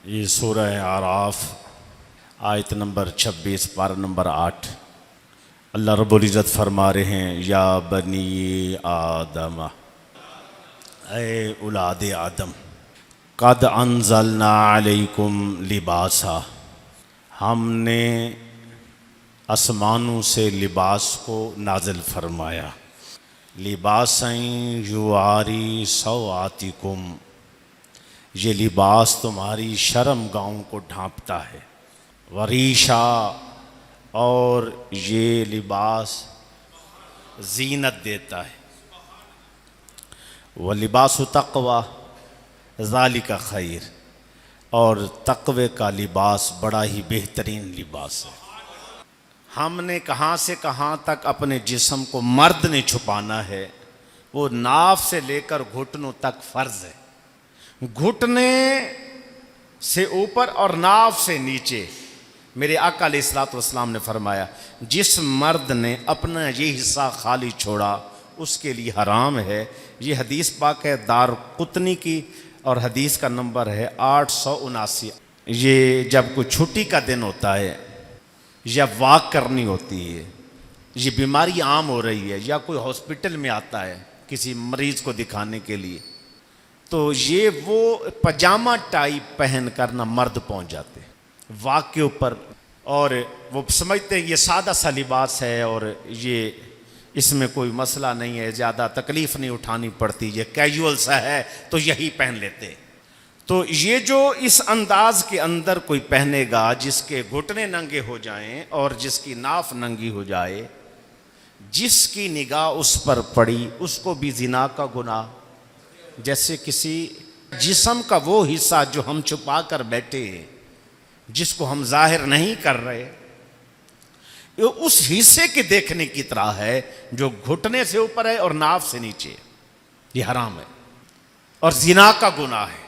یہ سورہ اعراف آیت نمبر 26 پارہ نمبر 8۔ اللہ رب العزت فرما رہے ہیں یا بنی آدم، اے اولاد آدم، قد انزلنا علیکم لباسا، ہم نے آسمانوں سے لباس کو نازل فرمایا، لباساً یواری سوآتکم، یہ لباس تمہاری شرم گاہوں کو ڈھانپتا ہے، وریشا، اور یہ لباس زینت دیتا ہے، وَلِبَاسُ تَقْوَى ذَلِكَ خیر، اور تقوی کا لباس بڑا ہی بہترین لباس ہے۔ ہم نے کہاں سے کہاں تک اپنے جسم کو مرد نے چھپانا ہے، وہ ناف سے لے کر گھٹنوں تک فرض ہے، گھٹنے سے اوپر اور ناف سے نیچے۔ میرے آقا علیہ الصلوۃ والسلام نے فرمایا جس مرد نے اپنا یہ حصہ خالی چھوڑا اس کے لیے حرام ہے۔ یہ حدیث پاک ہے دارقطنی کی، اور حدیث کا نمبر ہے 879۔ یہ جب کوئی چھٹی کا دن ہوتا ہے یا واک کرنی ہوتی ہے، یہ بیماری عام ہو رہی ہے، یا کوئی ہاسپٹل میں آتا ہے کسی مریض کو دکھانے کے لیے، تو یہ وہ پجامہ ٹائپ پہن کر نہ مرد پہنچ جاتے واک کے اوپر، اور وہ سمجھتے ہیں یہ سادہ سا لباس ہے اور یہ اس میں کوئی مسئلہ نہیں ہے، زیادہ تکلیف نہیں اٹھانی پڑتی، یہ کیجول سا ہے تو یہی پہن لیتے۔ تو یہ جو اس انداز کے اندر کوئی پہنے گا جس کے گھٹنے ننگے ہو جائیں اور جس کی ناف ننگی ہو جائے، جس کی نگاہ اس پر پڑی اس کو بھی زنا کا گناہ۔ جیسے کسی جسم کا وہ حصہ جو ہم چھپا کر بیٹھے ہیں، جس کو ہم ظاہر نہیں کر رہے، یہ اس حصے کے دیکھنے کی طرح ہے جو گھٹنے سے اوپر ہے اور ناف سے نیچے، یہ حرام ہے اور زنا کا گناہ ہے۔